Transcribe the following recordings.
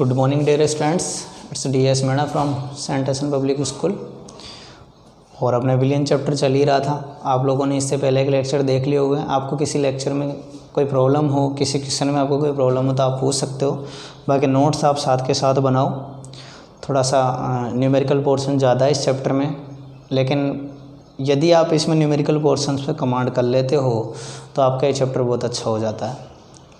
Good morning dear students, it's DS Meda from saint एसन public school. और अपना विलियन chapter चल ही रहा था। आप लोगों ने इससे पहले एक लेक्चर देख लिए होंगे। आपको किसी लेक्चर में कोई प्रॉब्लम हो, किसी क्वेश्चन में आपको कोई प्रॉब्लम हो तो आप पूछ सकते हो। बाकी नोट्स आप साथ के साथ बनाओ। थोड़ा सा न्यूमेरिकल पोर्शन ज़्यादा है इस चैप्टर में, लेकिन यदि आप इसमें न्यूमेरिकल पोर्शंस पे कमांड कर लेते हो तो आपका ये चैप्टर बहुत अच्छा हो जाता है।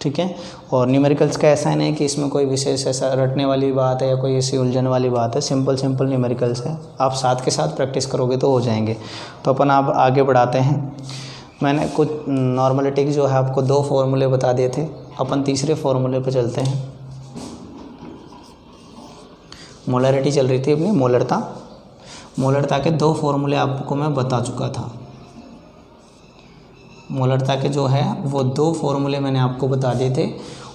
ठीक है। और न्यूमेरिकल्स का ऐसा नहीं है कि इसमें कोई विशेष ऐसा रटने वाली बात है या कोई ऐसी उलझन वाली बात है। सिंपल न्यूमेरिकल्स है। आप साथ के साथ प्रैक्टिस करोगे तो हो जाएंगे। तो अपन आप आगे बढ़ाते हैं। मैंने कुछ नॉर्मलिटी की जो है आपको 2 फॉर्मूले बता दिए थे। अपन तीसरे फॉर्मूले पे चलते हैं। मोलरिटी चल रही थी अपनी, मोलरता के 2 फॉर्मूले आपको मैं बता चुका था। मोलरता के जो है वो 2 फॉर्मूले मैंने आपको बता दिए थे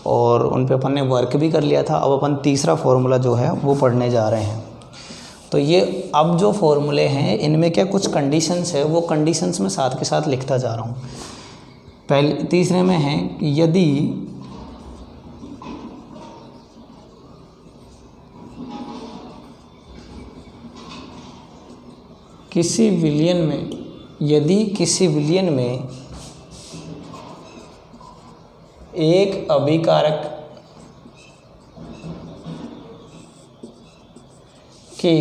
और उन पे अपन ने वर्क भी कर लिया था। अब अपन तीसरा फॉर्मूला जो है वो पढ़ने जा रहे हैं। तो ये अब जो फॉर्मूले हैं इनमें क्या कुछ कंडीशंस है, वो कंडीशंस मैं साथ के साथ लिखता जा रहा हूँ। पहले तीसरे में है कि यदि किसी विलियन में एक अभिकारक के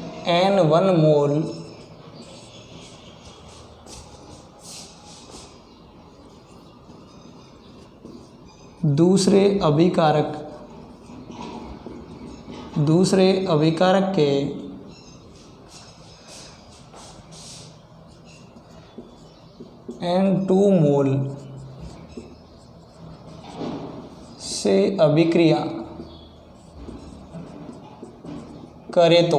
N1 मोल दूसरे अभिकारक के N2 मोल से अभिक्रिया करे तो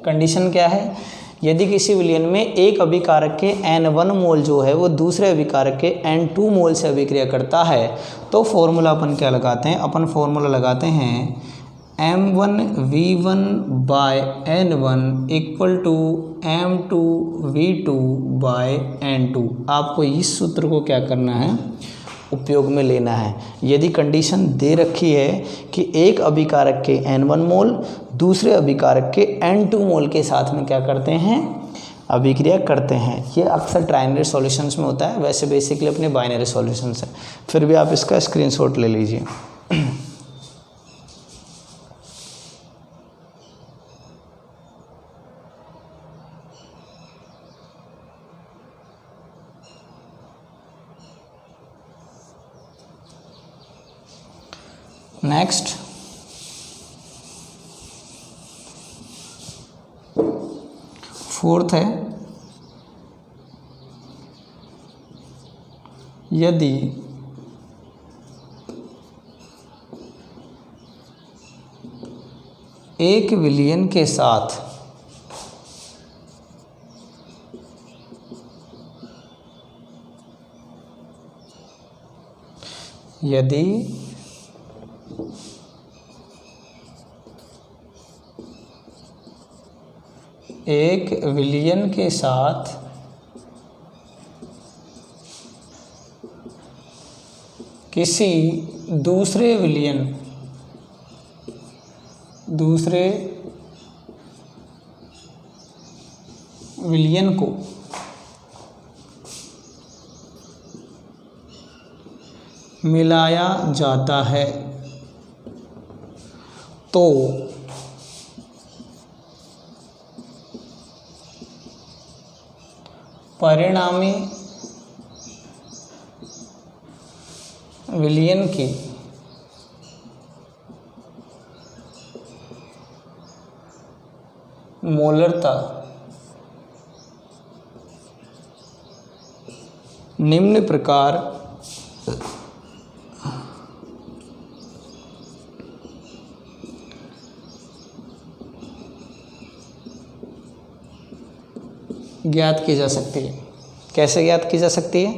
कंडीशन क्या है? यदि किसी विलियन में एक अभिकारक के N1 मोल जो है वो दूसरे अभिकारक के N2 मोल से अभिक्रिया करता है तो फॉर्मूला अपन क्या लगाते हैं? अपन फॉर्मूला लगाते हैं M1V1 bye N1 equal to M2V2 bye N2। आपको इस सूत्र को क्या करना है? उपयोग में लेना है। यदि कंडीशन दे रखी है कि एक अभिकारक के N1 मोल दूसरे अभिकारक के N2 मोल के साथ में क्या करते हैं? अभिक्रिया करते हैं। ये अक्सर ट्राइनरी सॉल्यूशंस में होता है, वैसे बेसिकली अपने बाइनरी सॉल्यूशंस है। फिर भी आप इसका स्क्रीनशॉट ले लीजिए। नेक्स्ट, फोर्थ है यदि एक विलियन के साथ एक विलियन के साथ किसी दूसरे विलियन को मिलाया जाता है तो परिणामी विलियन की मोलरता निम्न प्रकार ज्ञात की जा सकती है। कैसे ज्ञात की जा सकती है?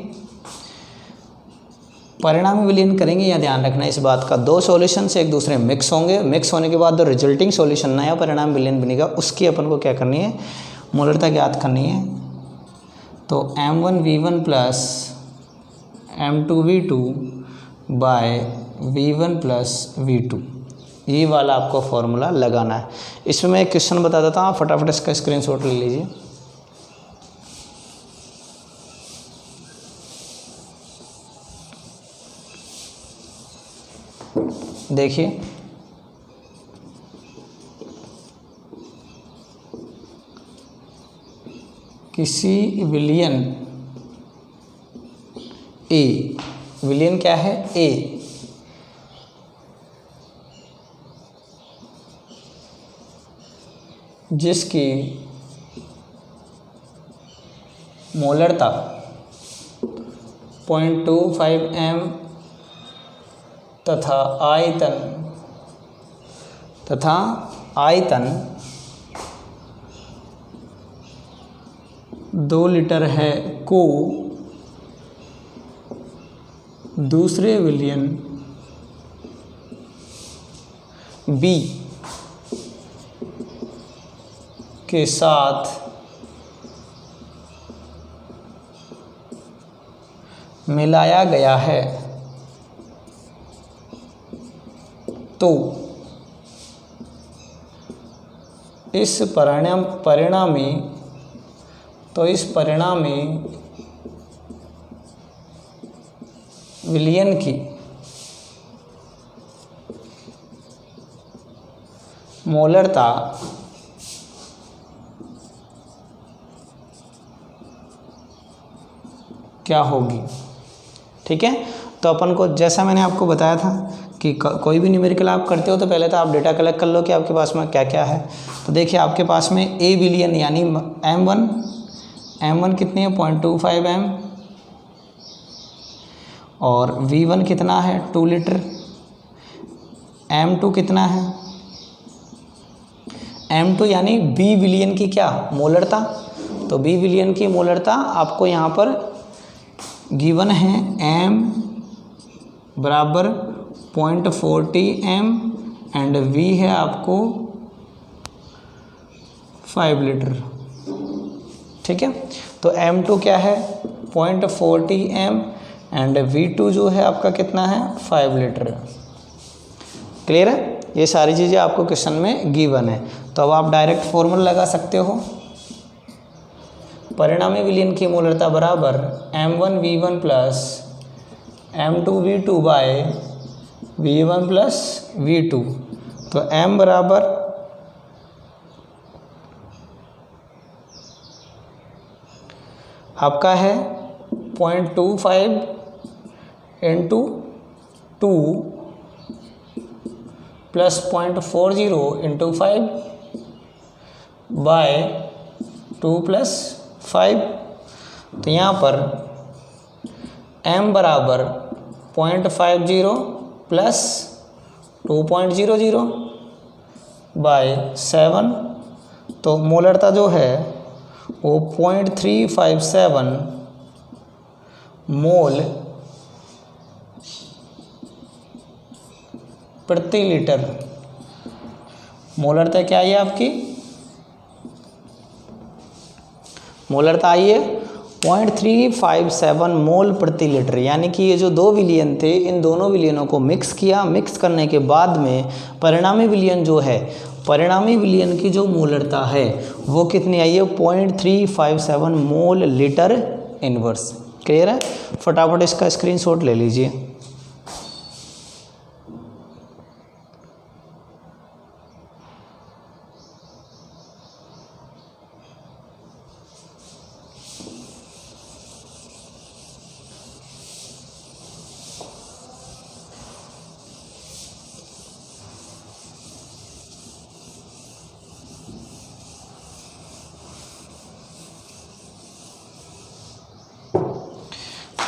परिणामी विलीन करेंगे, या ध्यान रखना इस बात का, दो सॉल्यूशन से एक दूसरे मिक्स होंगे, मिक्स होने के बाद जो रिजल्टिंग सॉल्यूशन नया परिणाम विलीन बनेगा उसकी अपन को क्या करनी है, मोलरता ज्ञात करनी है। तो M1V1 plus M2V2 bye V1 plus V2, ये वाला आपको फॉर्मूला लगाना है। इसमें मैं एक क्वेश्चन बता देता हूँ, आप फटाफट इसका स्क्रीनशॉट ले लीजिए। देखिए, किसी विलियन ए, विलियन क्या है? ए, जिसकी मोलरता 0.25 m तथा आयतन 2 लीटर है, को दूसरे विलियन बी के साथ मिलाया गया है, तो इस परिणामी विलियन की मोलरता क्या होगी? ठीक है, तो अपन को जैसा मैंने आपको बताया था कि कोई भी न्यूमेरिकल आप करते हो तो पहले तो आप डेटा कलेक्ट कर लो कि आपके पास में क्या क्या है। तो देखिए, आपके पास में ए विलियन यानी M1 कितनी है? 0.25 m, और V1 कितना है? 2 लीटर। M2 कितना है? M2 यानी B विलियन की क्या? मोलरता। तो B विलियन की मोलरता आपको यहाँ पर गिवन है, M बराबर 0.40 m एंड V है आपको 5 लीटर। ठीक है, तो M2 क्या है? 0.40 m एंड V2 जो है आपका कितना है? 5 लीटर। क्लियर है? ये सारी चीज़ें आपको क्वेश्चन में गिवन है, तो अब आप डायरेक्ट फॉर्मूला लगा सकते हो। परिणामी विलियन की मोलरता बराबर M1 V1 plus M2 V2 bye V1 plus V2। तो M बराबर आपका है 0.25 into 2 plus 0.40 into 5 by 2 plus 5। तो यहाँ पर M बराबर 0.50 प्लस 2.00 बाय 7। तो मोलरता जो है वो 0.357 मोल प्रति लीटर। मोलरता क्या आई है आपकी? मोलरता आई है 0.357 मोल प्रति लीटर, यानी कि ये जो दो विलियन थे, इन दोनों विलियनों को मिक्स किया। मिक्स करने के बाद में परिणामी विलियन जो है, परिणामी विलियन की जो मोलरता है वो कितनी आई है? 0.357 मोल लीटर इनवर्स। क्लियर है? फटाफट इसका स्क्रीनशॉट ले लीजिए।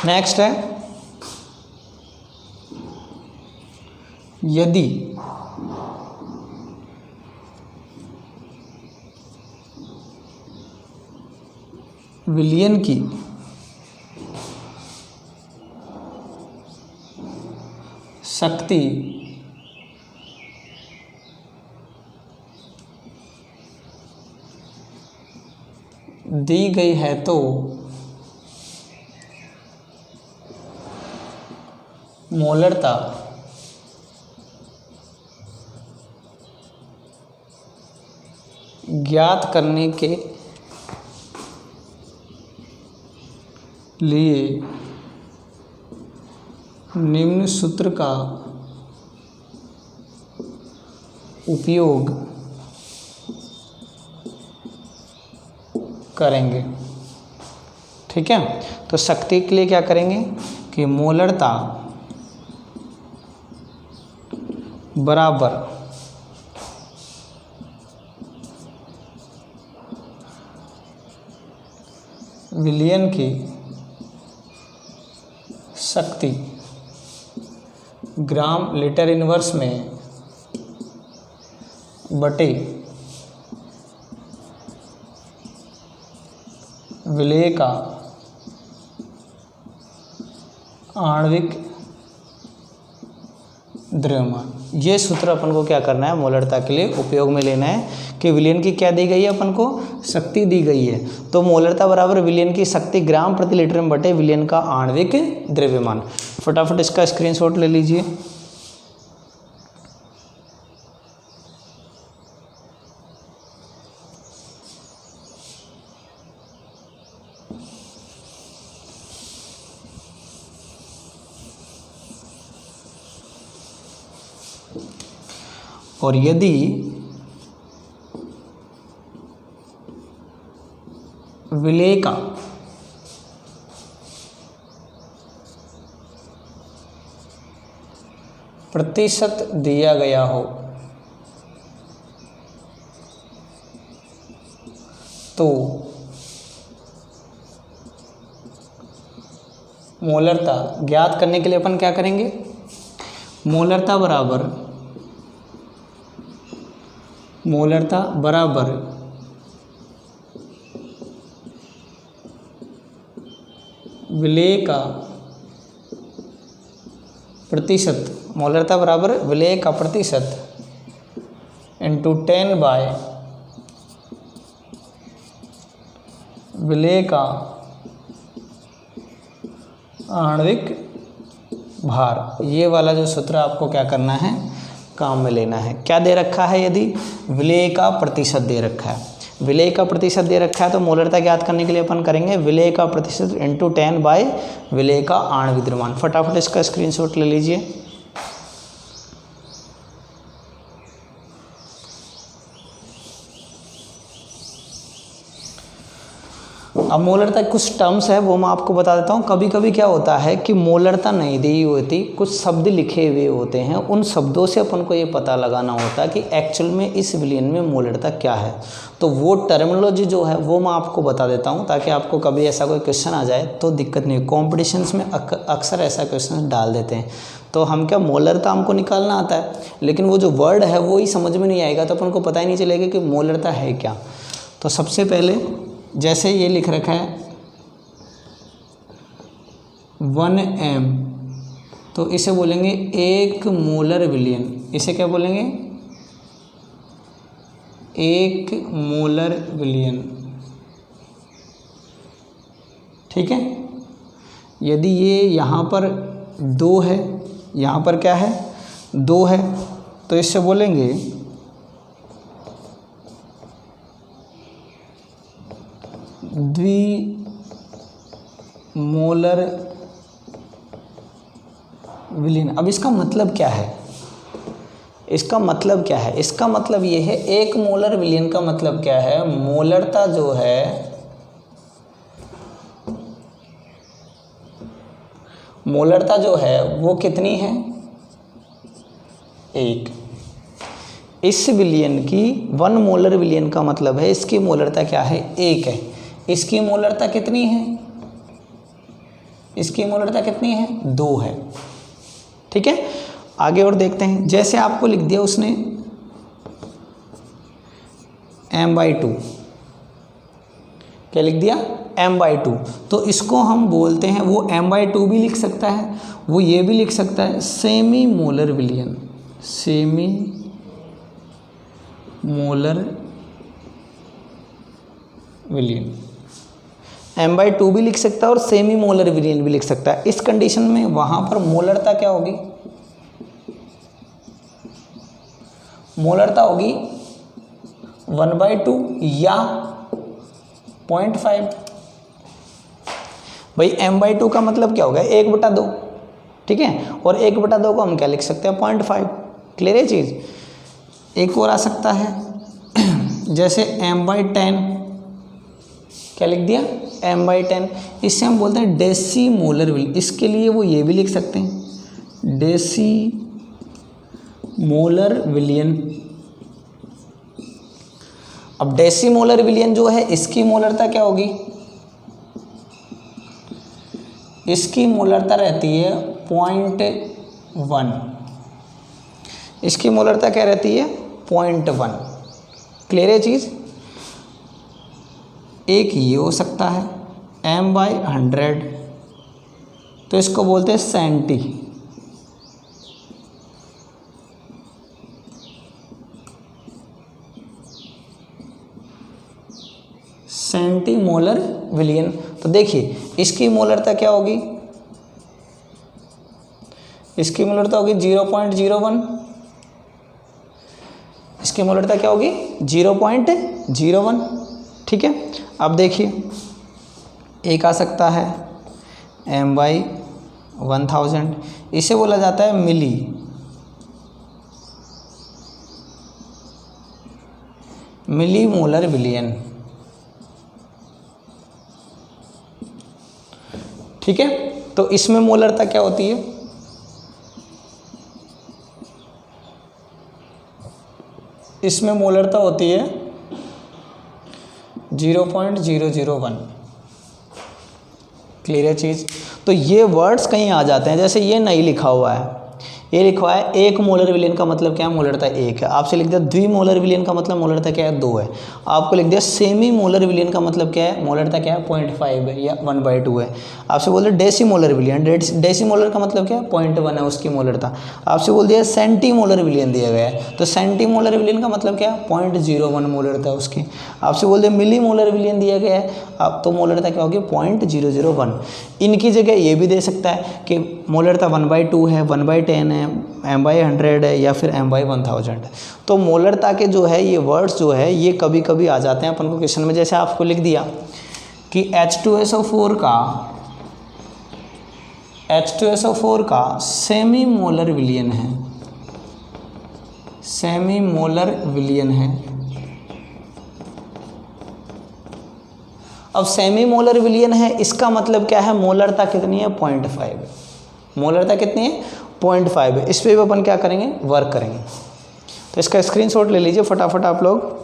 नेक्स्ट है, यदि विलियन की शक्ति दी गई है तो मोलरता ज्ञात करने के लिए निम्न सूत्र का उपयोग करेंगे। ठीक है, तो शक्ति के लिए क्या करेंगे कि मोलरता बराबर विलयन की शक्ति ग्राम लीटर इनवर्स में बटे विलय का आणविक द्रव्यमान। ये सूत्र अपन को क्या करना है, मोलरता के लिए उपयोग में लेना है कि विलयन की क्या दी गई है, अपन को शक्ति दी गई है। तो मोलरता बराबर विलयन की शक्ति ग्राम प्रति लीटर में बटे विलयन का आणविक द्रव्यमान। फटाफट इसका स्क्रीनशॉट ले लीजिए। और यदि विलय का प्रतिशत दिया गया हो तो मोलरता ज्ञात करने के लिए अपन क्या करेंगे, मोलरता बराबर विलय का प्रतिशत, मोलरता बराबर विलय का प्रतिशत इंटू 10 बाय विलय का आणविक भार। ये वाला जो सूत्र आपको क्या करना है, काम में लेना है। क्या दे रखा है, यदि विलय का प्रतिशत दे रखा है, विलय का प्रतिशत दे रखा है तो मोलरता ज्ञात करने के लिए अपन करेंगे विलय का प्रतिशत इंटू 10 बाय विलय का आणविक द्रव्यमान। फटाफट इसका स्क्रीनशॉट ले लीजिए। अब मोलरता के कुछ टर्म्स है वो मैं आपको बता देता हूँ। कभी कभी क्या होता है कि मोलरता नहीं दी होती, कुछ शब्द लिखे हुए होते हैं, उन शब्दों से अपन को ये पता लगाना होता है कि एक्चुअल में इस विलयन में मोलरता क्या है। तो वो टर्मिनोलॉजी जो है वो मैं आपको बता देता हूँ ताकि आपको कभी ऐसा कोई क्वेश्चन आ जाए तो दिक्कत नहीं हो। कॉम्पिटिशन्स में अक्सर ऐसा क्वेश्चन डाल देते हैं। तो हम क्या, मोलरता हमको निकालना आता है लेकिन वो जो वर्ड है वो ही समझ में नहीं आएगा तो अपन को पता ही नहीं चलेगा कि मोलरता है क्या। तो सबसे पहले जैसे ये लिख रखा है 1 m, तो इसे बोलेंगे 1 मोलर विलयन। इसे क्या बोलेंगे, 1 मोलर विलयन। ठीक है, यदि ये यहाँ पर 2 है, यहाँ पर क्या है 2 है, तो इससे बोलेंगे द्विमोलर विलयन। अब इसका मतलब क्या है, इसका मतलब क्या है, इसका मतलब ये है 1 मोलर विलयन का मतलब क्या है, मोलरता जो है, मोलरता जो है वो कितनी है 1। इस विलयन की 1 मोलर विलयन का मतलब है इसकी मोलरता क्या है 1 है। इसकी मोलरता कितनी है, इसकी मोलरता कितनी है 2 है। ठीक है, आगे और देखते हैं। जैसे आपको लिख दिया उसने m/2, क्या लिख दिया m/2, तो इसको हम बोलते हैं, वो m/2 भी लिख सकता है, वो ये भी लिख सकता है सेमी मोलर विलयन, सेमी मोलर विलयन। m/2 भी लिख सकता है और सेमी मोलर विलयन भी लिख सकता है। इस कंडीशन में वहाँ पर मोलरता क्या होगी, मोलरता होगी 1/2 या 0.5। भाई m/2 का मतलब क्या होगा, 1/2, ठीक है, और 1/2 को हम क्या लिख सकते हैं, 0.5। क्लियर है चीज़। एक और आ सकता है जैसे m/10, क्या लिख दिया, m/10, इससे हम बोलते हैं डेसीमोलर विलियन। इसके लिए वो ये भी लिख सकते हैं डेसीमोलर विलियन। अब डेसीमोलर विलियन जो है, इसकी मोलरता क्या होगी, इसकी मोलरता रहती है 0.1। इसकी मोलरता क्या रहती है, 0.1। क्लियर है चीज़। एक ये हो सकता है m/100, तो इसको बोलते हैं सेंटी। सेंटीमोलर विलियन। तो देखिए इसकी मोलरता क्या होगी, इसकी मोलरता होगी 0.01। इसकी मोलरता क्या होगी, 0.01। ठीक है। अब देखिए एक आ सकता है m/1000, इसे बोला जाता है मिलीमोलर विलियन। ठीक है, तो इसमें मोलरता क्या होती है, इसमें मोलरता होती है 0.001। क्लियर है चीज़। तो ये वर्ड्स कहीं आ जाते हैं, जैसे ये नहीं लिखा हुआ है, ये लिखा हुआ है 1 मोलर विलियन का मतलब क्या है, मोलरता 1 है। आपसे लिख दिया द्विमोलर विलियन का मतलब मोलरता क्या है, 2 है। आपको लिख दिया सेमी मोलर विलियन का मतलब क्या है, मोलरता क्या है, 0.5 है या 1/2 है। आपसे बोल दिया डेसीमोलर विलियन, डेसीमोलर का मतलब क्या है, 0.1 है उसकी मोलरता। आपसे बोल दिया सेंटीमोलर विलियन दिया गया है, तो सेंटीमोलर विलियन का मतलब क्या है, 0.01 मोलरता है उसकी। आपसे बोल दिया मिली मोलर विलियन दिया गया है, अब तो मोलरता क्या होगी, 0.001। इनकी जगह ये भी दे सकता है कि मोलरता 1/2 है, 1/10 है, m/100 है या फिर m/1000 है। तो मोलरता के जो है ये वर्ड्स जो है ये कभी कभी आ जाते हैं अपन को क्वेश्चन में। जैसे आपको लिख दिया कि H2SO4 का सेमी मोलर विलियन है, सेमी मोलर विलियन है। अब सेमी मोलर विलियन है, इसका मतलब क्या है, मोलरता कितनी है, 0.5 है। मोलरता कितनी है, 0.5 है। इस पे भी अपन क्या करेंगे, वर्क करेंगे। तो इसका स्क्रीनशॉट ले लीजिए फटाफट आप लोग।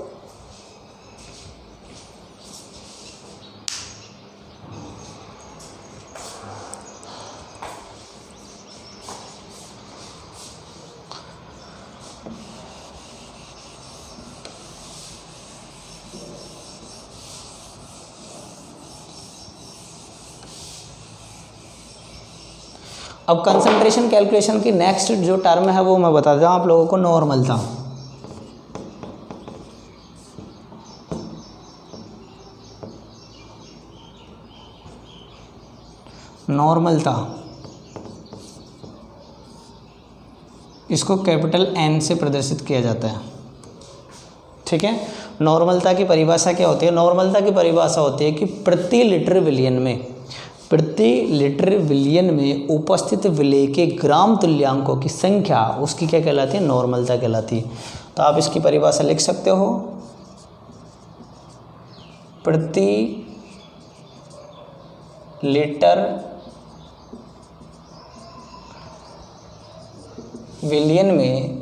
अब कंसंट्रेशन कैलकुलेशन की नेक्स्ट जो टर्म है वो मैं बता देता हूँ आप लोगों को, नॉर्मलता। नॉर्मलता इसको कैपिटल N से प्रदर्शित किया जाता है। ठीक है, नॉर्मलता की परिभाषा क्या होती है, नॉर्मलता की परिभाषा होती है कि प्रति लीटर विलियन में उपस्थित विलेय के ग्राम तुल्यांकों की संख्या उसकी क्या कहलाती है, नॉर्मलता कहलाती है। तो आप इसकी परिभाषा लिख सकते हो, प्रति लीटर विलियन में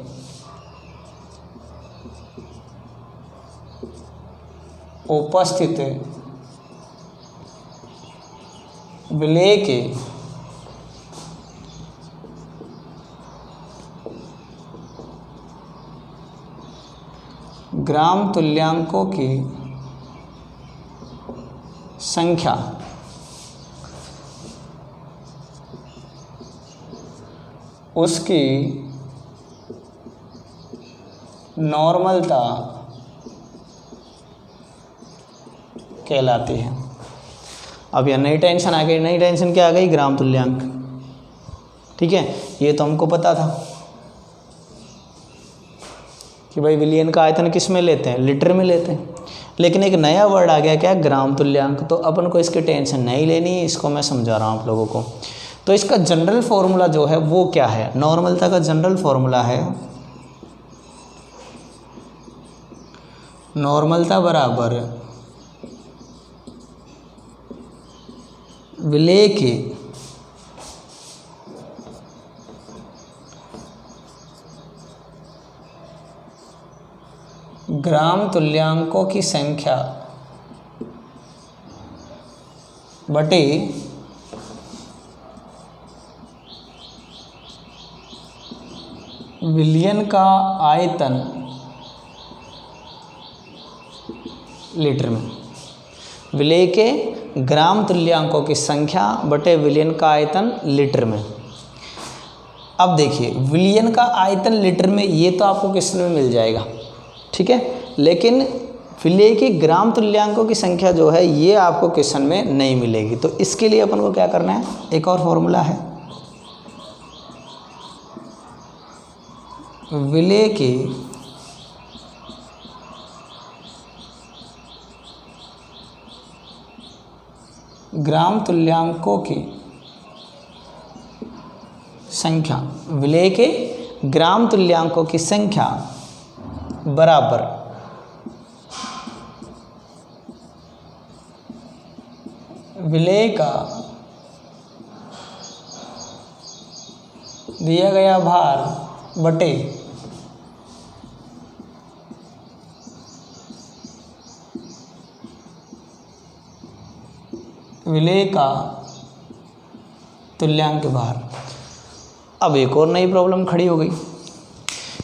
उपस्थित विलेय के ग्राम तुल्यांकों की संख्या उसकी नॉर्मलता कहलाती है। अब यह नई टेंशन आ गई, नई टेंशन क्या आ गई, ग्राम तुल्यांक। ठीक है, ये तो हमको पता था। कि भाई विलियन का आयतन किस में लेते हैं, लीटर में लेते हैं। लेकिन एक नया वर्ड आ गया क्या, ग्राम तुल्यांक। तो अपन को इसकी टेंशन नहीं लेनी, इसको मैं समझा रहा हूँ आप लोगों को। तो इसका जनरल फॉर्मूला जो है वो क्या है, नॉर्मलता का जनरल फॉर्मूला है नॉर्मलता बराबर विलेय के ग्राम तुल्यांकों की संख्या बटे विलियन का आयतन लीटर में। विलेय के ग्राम तुल्यांकों की संख्या बटे विलियन का आयतन लीटर में। अब देखिए विलियन का आयतन लीटर में ये तो आपको क्वेश्चन में मिल जाएगा, ठीक है, लेकिन विलेय की ग्राम तुल्यांकों की संख्या जो है ये आपको क्वेश्चन में नहीं मिलेगी। तो इसके लिए अपन को क्या करना है, एक और फॉर्मूला है, विलेय की ग्राम तुल्यांकों की संख्या, विलेय के ग्राम तुल्यांकों की संख्या बराबर विलेय का दिया गया भार बटे विलेय का तुल्यांक भार। अब एक और नई प्रॉब्लम खड़ी हो गई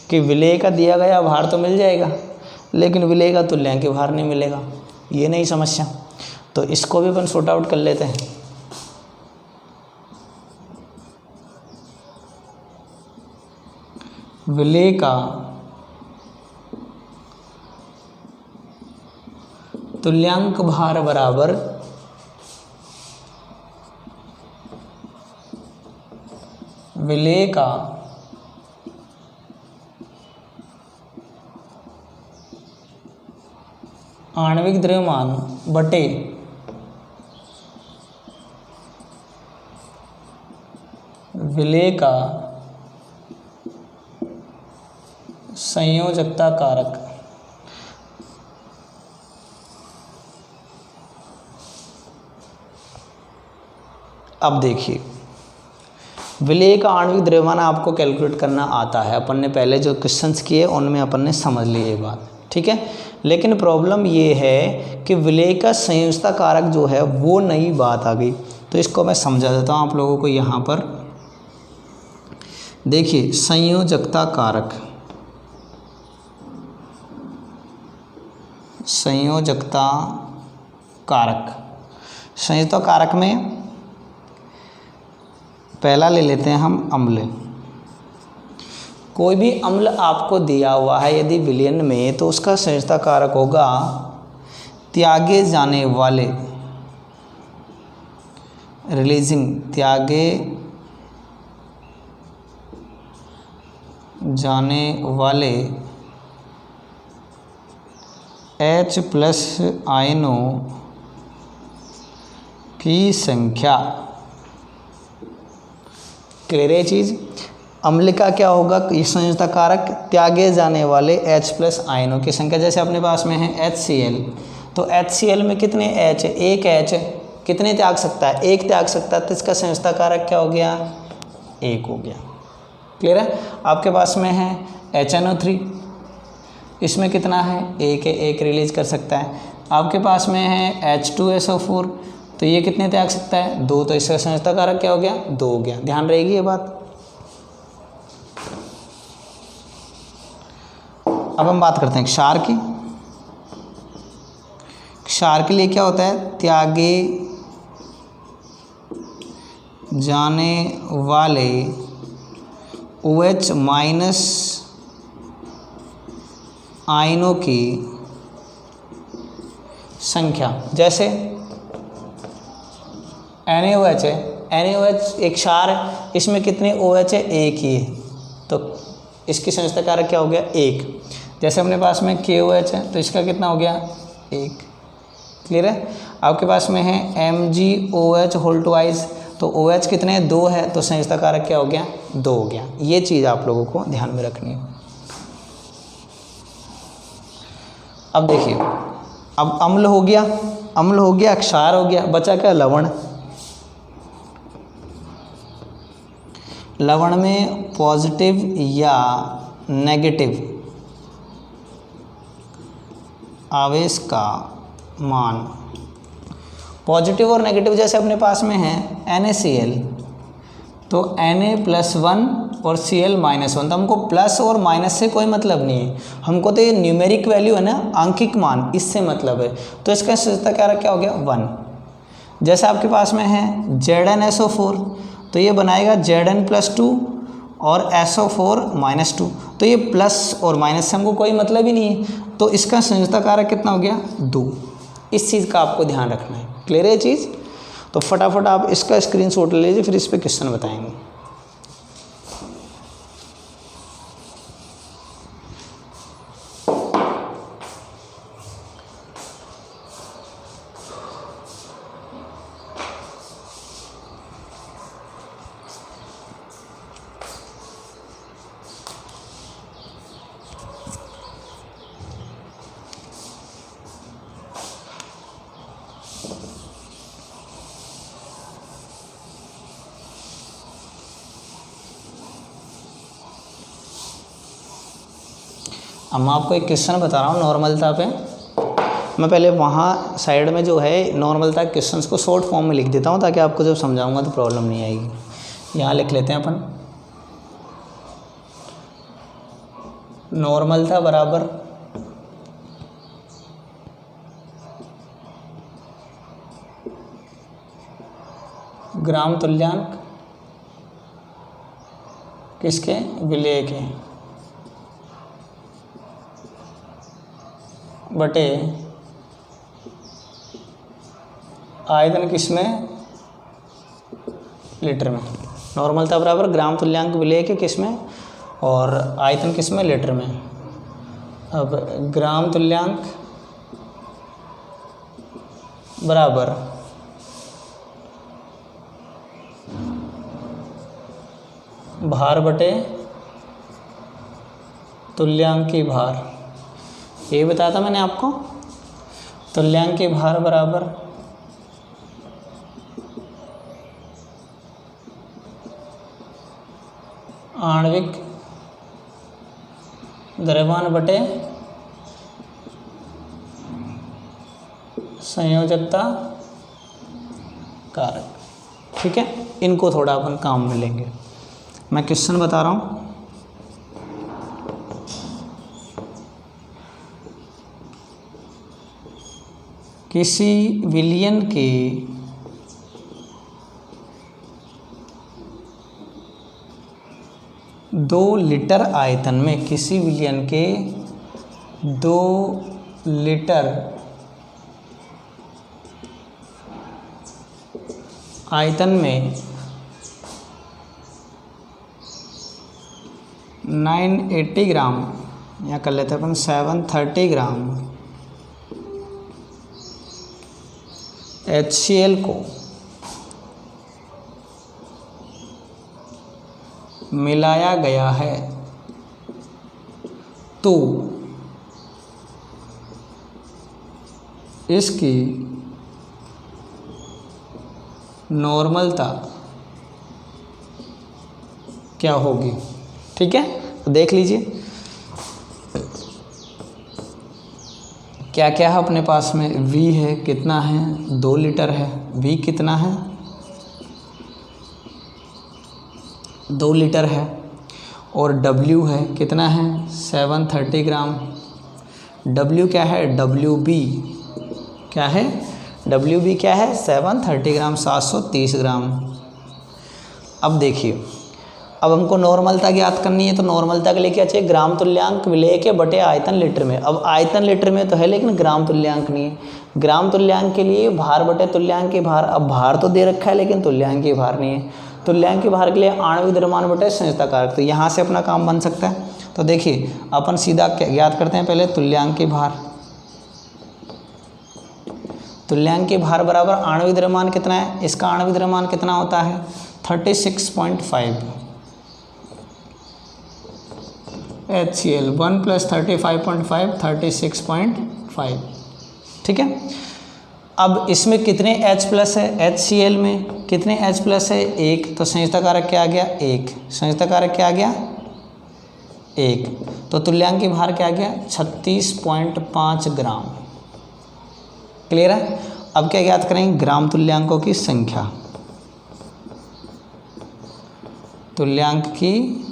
कि विलेय का दिया गया भार तो मिल जाएगा लेकिन विलेय का तुल्यांक भार नहीं मिलेगा, ये नई समस्या। तो इसको भी अपन सॉर्ट आउट कर लेते हैं। विलेय का तुल्यांक भार बराबर विलेय का आणविक द्रव्यमान बटे विलेय का संयोजकता कारक। अब देखिए विलेय का आणविक द्रव्यमान आपको कैलकुलेट करना आता है, अपन ने पहले जो क्वेश्चंस किए उनमें अपन ने समझ ली ये बात, ठीक है। लेकिन प्रॉब्लम ये है कि विलेय का संयोजकता कारक जो है वो नई बात आ गई। तो इसको मैं समझा देता हूँ आप लोगों को। यहाँ पर देखिए संयोजकता कारक, संयोजकता कारक, संयोजकता कारक में पहला ले लेते हैं हम अम्ल। कोई भी अम्ल आपको दिया हुआ है यदि विलयन में, तो उसका संयोजकता कारक होगा त्यागे जाने वाले, रिलीजिंग, त्यागे जाने वाले H+ आयनों की संख्या। क्लियर है चीज़। अम्ल का क्या होगा, ये संयोजकता कारक त्यागे जाने वाले H+ आयनों की संख्या। जैसे अपने पास में है HCl, तो HCl में कितने H है, एक H कितने त्याग सकता है, एक त्याग सकता है, तो इसका संयोजकता कारक क्या हो गया, एक हो गया। क्लियर है। आपके पास में है HNO3, इसमें कितना है, एक है, एक रिलीज कर सकता है। आपके पास में है H2SO4, तो ये कितने त्याग सकता है, दो, तो इसका संयोजकता कारक क्या हो गया, दो हो गया। ध्यान रहेगी ये बात। अब हम बात करते हैं क्षार की। क्षार के लिए क्या होता है, त्यागे जाने वाले OH- आयनों की संख्या। जैसे NaOH है, NaOH एक क्षार है, इसमें कितने OH है, एक ही है, तो इसकी संयोजकता कारक क्या हो गया, एक। जैसे अपने पास में KOH है तो इसका कितना हो गया 1। क्लियर है। आपके पास में है MgOH होल ट्वाइस, तो OH कितने हैं 2 है, तो संयुक्ता कारक क्या हो गया 2 हो गया। ये चीज़ आप लोगों को ध्यान में रखनी है। अब देखिए, अब अम्ल हो गया, क्षार हो गया, बचा क्या लवण। लवण में पॉजिटिव या नेगेटिव आवेश का मान, पॉजिटिव और नेगेटिव जैसे अपने पास में है NaCl, तो Na+1 और Cl-1, तो हमको प्लस और माइनस से कोई मतलब नहीं है, हमको तो ये न्यूमेरिक वैल्यू है ना, आंकिक मान, इससे मतलब है। तो इसका संयुक्ता कारक क्या हो गया 1। जैसे आपके पास में है ZnSO4, तो ये बनाएगा Zn+2 और SO4-2, तो ये प्लस और माइनस से हमको कोई मतलब ही नहीं है, तो इसका संयुक्ता कारक कितना हो गया 2। इस चीज़ का आपको ध्यान रखना है। क्लियर है ये चीज़। तो फटाफट आप इसका स्क्रीनशॉट ले लीजिए, फिर इस पर क्वेश्चन बताएंगे। अब मैं आपको एक क्वेश्चन बता रहा हूँ नॉर्मलता पे। मैं पहले वहाँ साइड में जो है नॉर्मलता के क्वेश्चंस को शॉर्ट फॉर्म में लिख देता हूँ, ताकि आपको जब समझाऊंगा तो प्रॉब्लम नहीं आएगी। यहाँ लिख लेते हैं अपन, नॉर्मलता बराबर ग्राम तुल्यांक किसके, विलेय के, बटे आयतन किसमें, लीटर में। नॉर्मलता बराबर ग्राम तुल्यांक विलेय के किसमें, और आयतन किसमें, लीटर में। अब ग्राम तुल्यांक बराबर भार बटे तुल्यांकी भार, ये बताया था मैंने आपको। तुल्यांकी भार बराबर आणविक द्रव्यमान बटे संयोजकता कारक। ठीक है, इनको थोड़ा अपन काम में लेंगे। मैं क्वेश्चन बता रहा हूँ। किसी विलयन के दो लीटर आयतन में, किसी विलयन के 2 लीटर आयतन में 980 ग्राम, या कर लेते हैं अपन 730 ग्राम HCl को मिलाया गया है, तो इसकी नॉर्मलता क्या होगी। ठीक है, तो देख लीजिए क्या क्या है अपने पास में। V है, कितना है, 2 लीटर है। V कितना है, 2 लीटर है। और W है, कितना है, 730 ग्राम। W क्या है, WB क्या है, WB क्या है, 730 ग्राम, 730 ग्राम। अब देखिए, अब हमको नॉर्मलता ज्ञात करनी है, तो नॉर्मलता के लिए क्या चाहिए, ग्राम तुल्यांक विलेय के बटे आयतन लीटर में। अब आयतन लीटर में तो है, लेकिन ग्राम तुल्यांक नहीं है। ग्राम तुल्यांक के लिए भार बटे तुल्यांक की भार, अब भार तो दे रखा है लेकिन तुल्यांक की भार नहीं है। तुल्यांक की भार के लिए आणविक द्रव्यमान बटे संयुक्ता कारक, तो यहाँ से अपना काम बन सकता है। तो देखिए अपन सीधा ज्ञात करते हैं पहले तुल्यांक भार। तुल्यांक भार बराबर आणविक द्रव्यमान कितना है, इसका आणविक द्रव्यमान कितना होता है 36.5 HCl 1 + 35.5 36.5। ठीक है, अब इसमें कितने H+ है, HCl में कितने H+ है 1, तो संयुक्त कारक क्या आ गया 1, संयुक्त कारक क्या आ गया 1, तो तुल्यांक भार क्या आ गया 36.5 ग्राम। क्लियर है। अब क्या ज्ञात करेंगे, ग्राम तुल्यांकों की संख्या, तुल्यांक की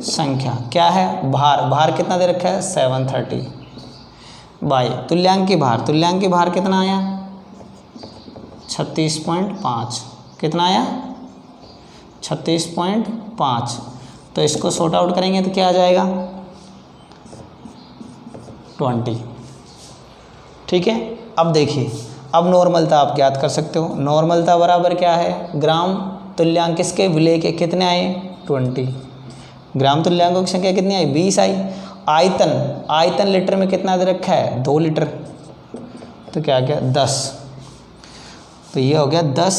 संख्या क्या है, भार कितना दे रखा है 730 बाई तुल्यांक भार, तुल्यांक भार कितना आया 36.5, कितना आया 36.5, तो इसको सॉर्ट आउट करेंगे तो क्या आ जाएगा 20। ठीक है, अब देखिए, अब नॉर्मलता आप ज्ञात कर सकते हो। नॉर्मलता बराबर क्या है, ग्राम तुल्यांक किसके विलय के कितने आए 20, ग्राम तुल्यांकों की संख्या कितनी आई 20 आई। आयतन लीटर में कितना दे रखा है 2 लीटर, तो क्या गया 10, तो ये हो गया 10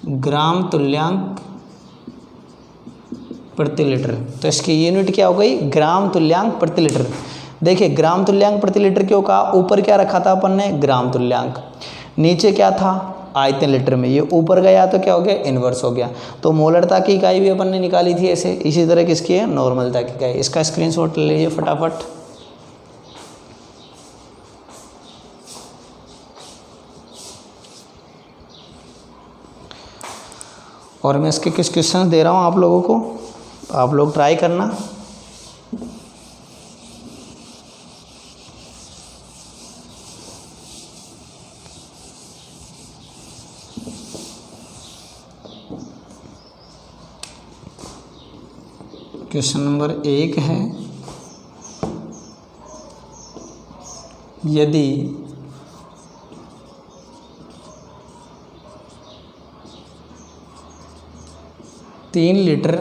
ग्राम तुल्यांक प्रति लीटर। तो इसकी यूनिट क्या हो गई ग्राम तुल्यांक प्रति लीटर। देखिए ग्राम तुल्यांक प्रति लीटर क्यों कहा, ऊपर क्या रखा था अपन ने ग्राम तुल्यांक, नीचे क्या था आयतन लीटर में, ये ऊपर गया तो क्या हो गया इन्वर्स हो गया। तो मोलरता की इकाई भी अपन ने निकाली थी ऐसे, इसी तरह किसकी है नॉर्मलता की इकाई। इसका स्क्रीनशॉट ले लीजिए फटाफट। और मैं इसके कुछ क्वेश्चन दे रहा हूँ आप लोगों को, आप लोग ट्राई करना। क्वेश्चन नंबर 1 है, यदि तीन लीटर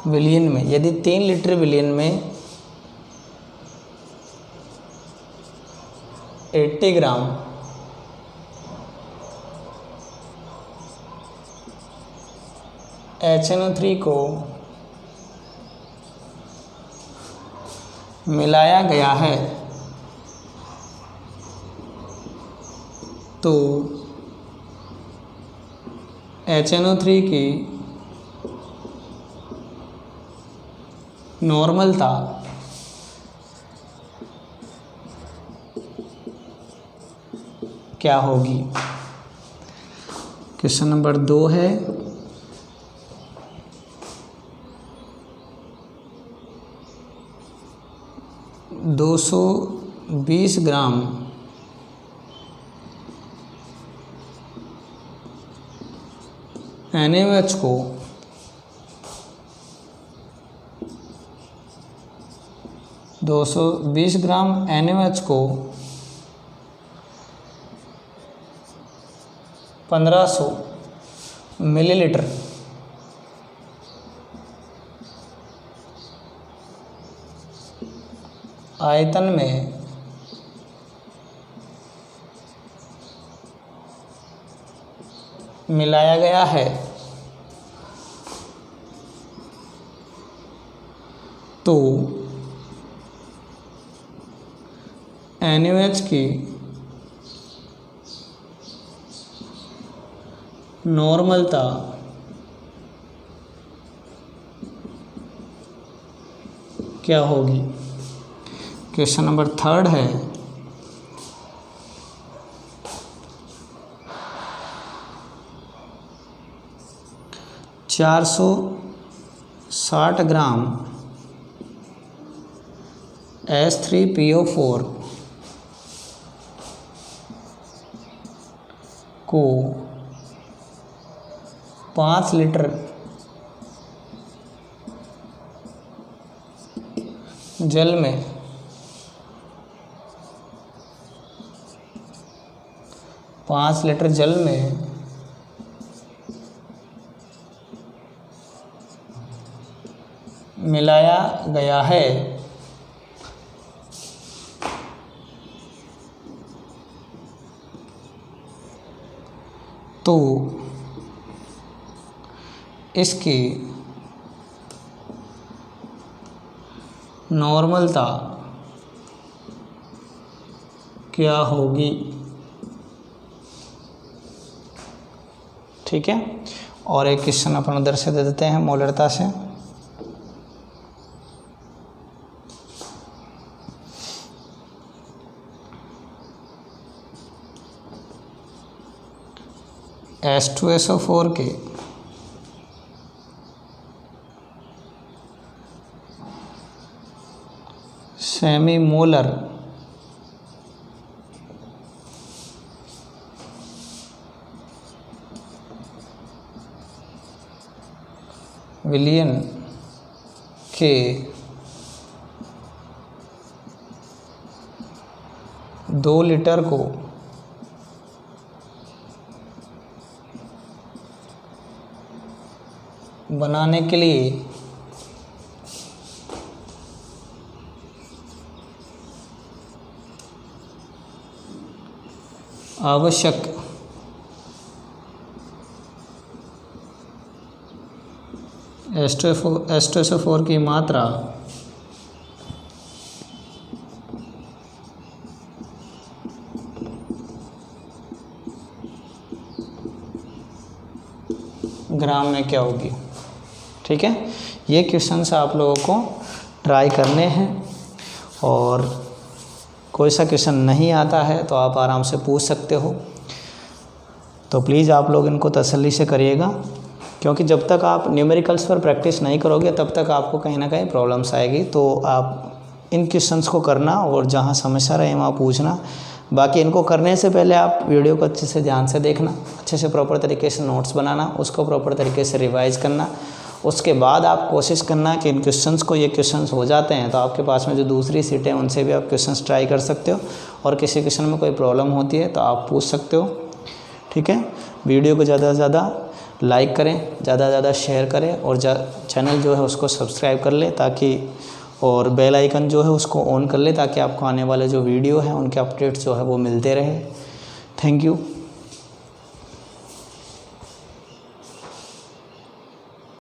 विलियन में, यदि 3 लीटर विलियन में 80 ग्राम HNO3 को मिलाया गया है तो HNO3 की नॉर्मलता क्या होगी। क्वेश्चन नंबर 2 है, 220 ग्राम NaOH को 220 ग्राम NaOH को 1500 मिलीलीटर आयतन में मिलाया गया है तो NaOH की नॉर्मलता क्या होगी। क्वेश्चन नंबर 3 है, (460 ग्राम H3PO4 को 5 लीटर जल में 5 लीटर जल में मिलाया गया है तो इसकी नॉर्मलता क्या होगी। ठीक है, और एक क्वेश्चन अपन उधर से दे देते हैं मोलरता से। H2SO4 के सेमी मोलर विलयन के 2 लीटर को बनाने के लिए आवश्यक H2SO4 की मात्रा ग्राम में क्या होगी। ठीक है, ये क्वेश्चंस आप लोगों को ट्राई करने हैं, और कोई सा क्वेश्चन नहीं आता है तो आप आराम से पूछ सकते हो। तो प्लीज़ आप लोग इनको तसल्ली से करिएगा, क्योंकि जब तक आप न्यूमेरिकल्स पर प्रैक्टिस नहीं करोगे तब तक आपको कहीं ना कहीं प्रॉब्लम्स आएगी। तो आप इन क्वेश्चंस को करना और जहाँ समस्या रहे वहाँ पूछना। बाकी इनको करने से पहले आप वीडियो को अच्छे से ध्यान से देखना, अच्छे से प्रॉपर तरीके से नोट्स बनाना, उसको प्रॉपर तरीके से रिवाइज करना। उसके बाद आप कोशिश करना कि इन क्वेश्चंस को, ये क्वेश्चंस हो जाते हैं तो आपके पास में जो दूसरी सीटें उनसे भी आप क्वेश्चंस ट्राई कर सकते हो, और किसी क्वेश्चन में कोई प्रॉब्लम होती है तो आप पूछ सकते हो। ठीक है, वीडियो को ज़्यादा से ज़्यादा लाइक करें, ज़्यादा से ज़्यादा शेयर करें, और चैनल जो है उसको सब्सक्राइब कर ले, ताकि और बेल आइकन जो है उसको ऑन कर ले, ताकि आपको आने वाले जो वीडियो हैं उनके अपडेट्स जो है वो मिलते रहे। Thank you.